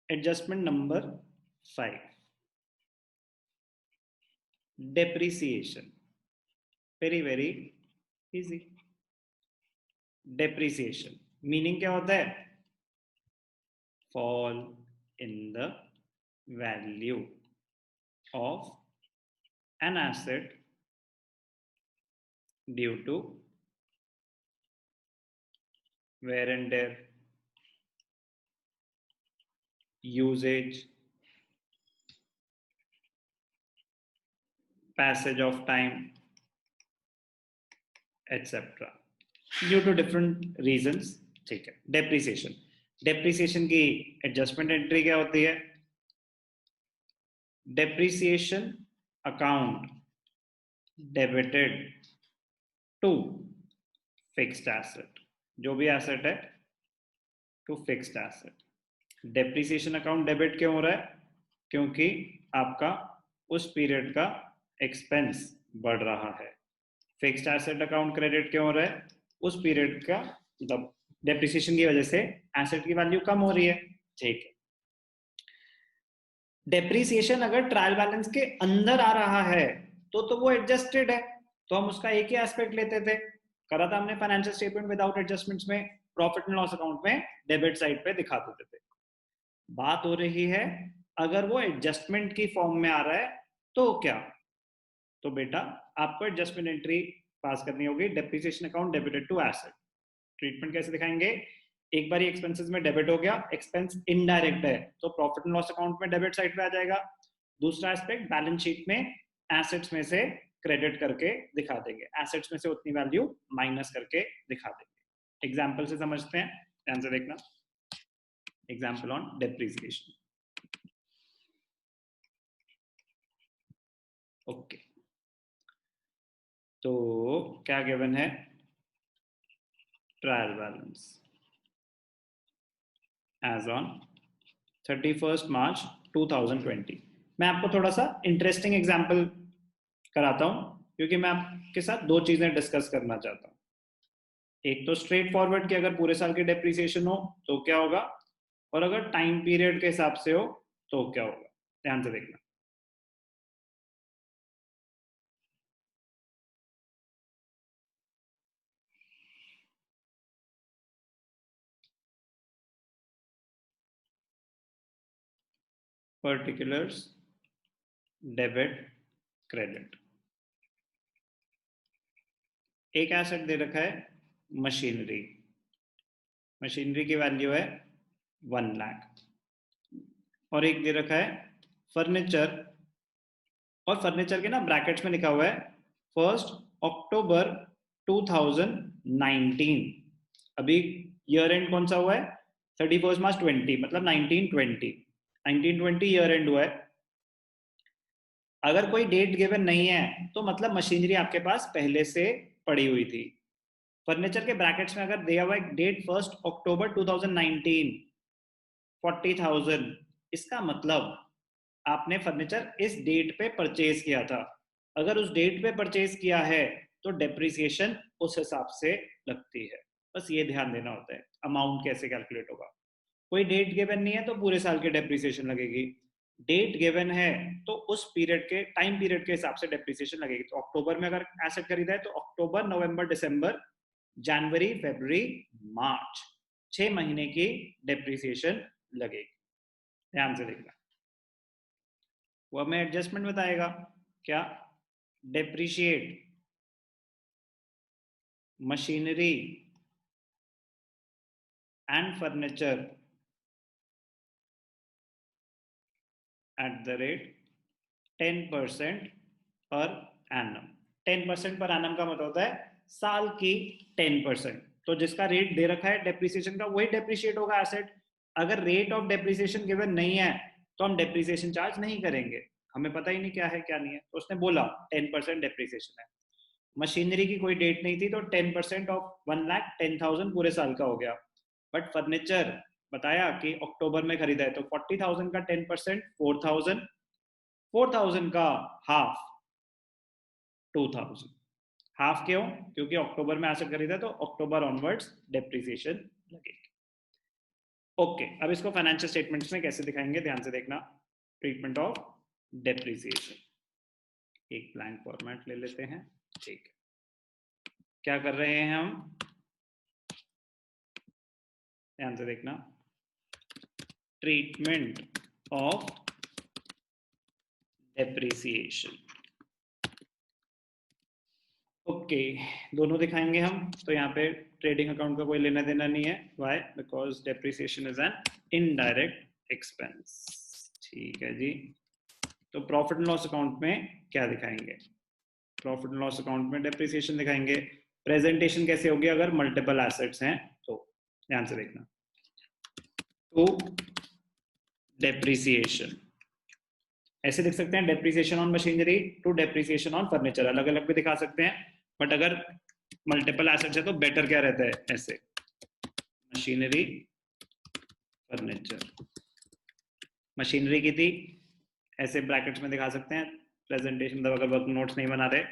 Adjustment number 5, depreciation. very easy. Depreciation meaning क्या होता है? fall in the value of an asset due to wear and tear, usage, passage of time, etc. due to different reasons. ठीक है. Depreciation की adjustment entry क्या होती है? Depreciation account debited to fixed asset, जो भी एसेट है to fixed asset. Depreciation account debit क्यों हो रहा है? क्योंकि आपका उस पीरियड का एक्सपेंस बढ़ रहा है. फिक्स्ड एसेट अकाउंट क्रेडिट क्यों हो रहा है? उस पीरियड का मतलब डेप्रिसिएशन की वजह से एसेट की वैल्यू कम हो रही है. ठीक है. डेप्रिसिएशन अगर ट्रायल बैलेंस के अंदर आ रहा है तो वो एडजस्टेड है, तो हम उसका एक ही एस्पेक्ट लेते थे. करा था हमने फाइनेंशियल स्टेटमेंट विदाउट एडजस्टमेंट्स में, प्रॉफिट एंड लॉस अकाउंट में डेबिट साइड पे दिखा देते थे. बात हो रही है अगर वो एडजस्टमेंट की फॉर्म में आ रहा है तो क्या? तो बेटा आपको एडजस्टमेंट एंट्री पास करनी होगी, depreciation account debited to asset. Treatment कैसे दिखाएंगे? एक बार एक्सपेंसेस में डेबिट हो गया, एक्सपेंस इनडायरेक्ट है तो प्रॉफिट एंड लॉस अकाउंट में डेबिट साइड पे आ जाएगा. दूसरा एस्पेक्ट बैलेंस शीट में एसेट्स में से क्रेडिट करके दिखा देंगे, एसेट्स में से उतनी वैल्यू माइनस करके दिखा देंगे. एग्जाम्पल से समझते हैं, ध्यान से देखना. Example on depreciation. ओके, तो क्या गिवन है? Trial balance as on 31st March 2020. मैं आपको थोड़ा सा इंटरेस्टिंग एग्जाम्पल कराता हूं क्योंकि मैं आपके साथ दो चीजें डिस्कस करना चाहता हूं. एक तो स्ट्रेट फॉरवर्ड कि अगर पूरे साल की डेप्रिसिएशन हो तो क्या होगा, और अगर टाइम पीरियड के हिसाब से हो तो क्या होगा. ध्यान से देखना. Particulars, debit, credit. एक एसेट दे रखा है मशीनरी. मशीनरी की वैल्यू है 1 लाख. और एक दे रखा है फर्नीचर, और फर्नीचर के ना ब्रैकेट्स में लिखा हुआ है 1 अक्टूबर 2019. अभी ईयर एंड कौन सा हुआ है? 31 मार्च 20, मतलब 1920 ईयर एंड हुआ है. अगर कोई डेट गिवन नहीं है तो मतलब मशीनरी आपके पास पहले से पड़ी हुई थी. फर्नीचर के ब्रैकेट्स में अगर दिया हुआ है डेट 1 अक्टूबर 2019, 40,000, इसका मतलब आपने फर्नीचर इस डेट पे परचेज किया था. अगर उस डेट पे परचेज किया है तो डेप्रिसिएशन उस हिसाब से लगती है. बस ये ध्यान देना होता है. अमाउंट कैसे कैलकुलेट होगा? कोई डेट गिवन नहीं है तो पूरे साल की डेप्रिसिएशन लगेगी. डेट गिवन है तो उस पीरियड के टाइम पीरियड के हिसाब से डेप्रिसिएशन लगेगी. तो अक्टूबर में अगर एसेट खरीदा है तो अक्टूबर, नवंबर, दिसंबर, जनवरी, फरवरी, मार्च, 6 महीने की डेप्रिसिएशन लगेगी. ध्यान से देखना. वो हमें एडजस्टमेंट बताएगा. क्या? Depreciate machinery and furniture at the rate 10% per annum. 10% per annum का मतलब होता है साल की 10%. तो जिसका रेट दे रखा है डेप्रिसिएशन का वही डेप्रिशिएट होगा एसेट. अगर रेट ऑफ डेप्रिसिएशन गिवन नहीं है तो हम डेप्रिसिएशन चार्ज नहीं करेंगे. हमें पता ही नहीं क्या है क्या नहीं है, तो उसने बोला 10% डेप्रिसिएशन है. मशीनरी की कोई डेट नहीं थी तो 10% ऑफ 1,10,000 पूरे साल का हो गया. बट फर्नीचर बताया कि अक्टूबर में खरीदा है तो 40,000 का 10% 4,000. 4,000 का हाफ 2,000। हाफ क्यों? क्योंकि अक्टूबर में एसेट खरीदा तो अक्टूबर ऑनवर्ड्स डेप्रिसिएशन लगेगी। ओके, अब इसको फाइनेंशियल स्टेटमेंट्स में कैसे दिखाएंगे ध्यान से देखना। ट्रीटमेंट ऑफ डेप्रिसिएशन, एक ब्लैंक फॉर्मेट ले लेते हैं। ठीक है, क्या कर रहे हैं हम, ध्यान से देखना। Treatment of depreciation. ओके, दोनों दिखाएंगे हम। तो यहाँ पे ट्रेडिंग अकाउंट का कोई लेना देना नहीं है। Why? Because depreciation is an indirect expense. ठीक है जी। तो प्रॉफिट एंड लॉस अकाउंट में क्या दिखाएंगे? प्रॉफिट एंड लॉस अकाउंट में डेप्रिसिएशन दिखाएंगे। प्रेजेंटेशन कैसे होगी अगर मल्टीपल एसेट्स हैं तो? ध्यान से देखना। तो डेप्रिसिएशन ऐसे लिख सकते हैं, depreciation on machinery to depreciation on furniture. अलग अलग भी दिखा सकते हैं, बट अगर मल्टीपल एसेट्स है तो बेटर क्या रहता है, ऐसे मशीनरी फर्नीचर। मशीनरी की थी ऐसे ब्रैकेट्स में दिखा सकते हैं। प्रेजेंटेशन अगर वर्क नोट्स नहीं बना रहे,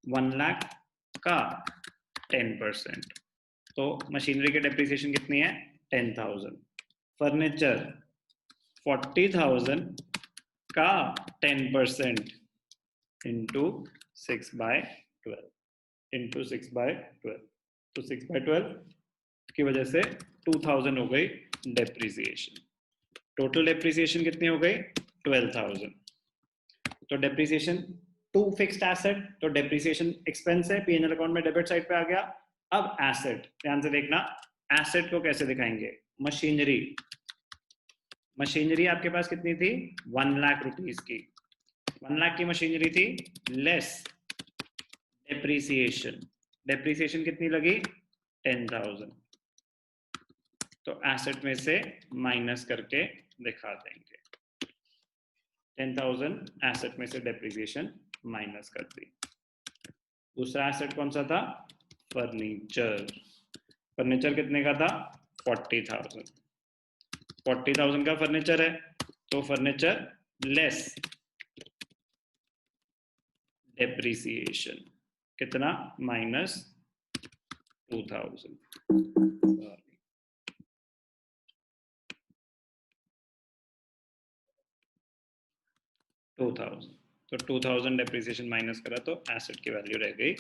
1 लाख का 10%, तो मशीनरी की डेप्रिसिएशन कितनी है, 10,000। फर्नीचर 40,000 का 10% इंटू 6/12 इंटू 6/12, तो 6/12 की वजह से 2,000 हो गई डेप्रिसिएशन। टोटल डेप्रिसिएशन कितनी हो गई, 12,000। तो डेप्रिसिएशन टू फिक्स्ड एसेट, तो डेप्रिसिएशन एक्सपेंस है, पीएनएल अकाउंट में डेबिट साइड पे आ गया। अब एसेट, ध्यान से देखना, एसेट को कैसे दिखाएंगे। मशीनरी, मशीनरी आपके पास कितनी थी, 1 लाख रुपीस की। 1 लाख की मशीनरी थी, लेस डेप्रिसिएशन। डेप्रिसिएशन कितनी लगी, 10,000। तो एसेट में से माइनस करके दिखा देंगे। 10,000 एसेट में से डेप्रिसिएशन माइनस कर दी। दूसरा एसेट कौन सा था, फर्नीचर। फर्नीचर कितने का था, 40,000। 40,000 का फर्नीचर है, तो फर्नीचर लेस डेप्रिसिएशन कितना, -2,000। 2,000, तो 2,000 डेप्रिसिएशन माइनस करा तो एसेट की वैल्यू रह गई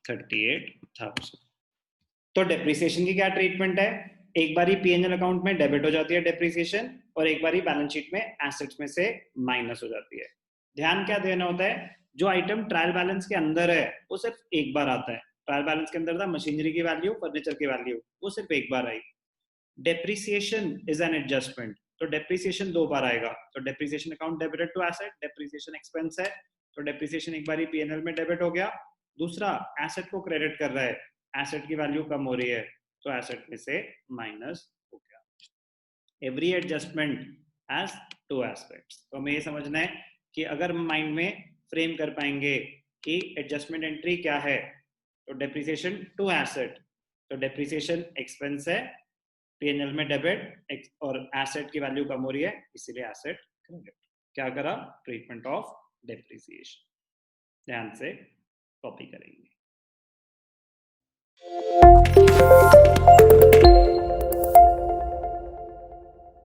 38,000। तो डेप्रिसिएशन की क्या ट्रीटमेंट है, एक बारी पीएनएल अकाउंट में डेबिट हो जाती है डेप्रिसिएशन, और एक बारी बैलेंस शीट में एसेट्स में से माइनस हो जाती है। ध्यान क्या देना होता है, जो आइटम ट्रायल बैलेंस के अंदर है वो सिर्फ एक बार आता है। ट्रायल बैलेंस के अंदर था मशीनरी की वैल्यू, फर्नीचर की वैल्यू, वो सिर्फ एक बार आई। डेप्रिसिएशन इज एन एडजस्टमेंट, तो डेप्रिसिएशन 2 बार आएगा। तो depreciation account debited to asset, depreciation expense है, तो डेप्रिसिएशन एक बार पीएनएल में डेबिट हो गया। दूसरा एसेट को क्रेडिट कर रहा है, एसेट की वैल्यू कम हो रही है, तो एसेट में से माइनस हो गया। Every adjustment has 2 aspects. तो हमें ये समझना है कि अगर माइंड में फ्रेम कर पाएंगे कि एडजस्टमेंट एंट्री क्या है, तो डेप्रिसिएशन टू एसेट, तो डेप्रिसिएशन एक्सपेंस है, पीएनएल में डेबिट, और एसेट की वैल्यू कम हो रही है इसीलिए एसेट क्रेडिट। क्या करा, ट्रीटमेंट ऑफ डेप्रिसिएशन। ध्यान से कॉपी करेंगे।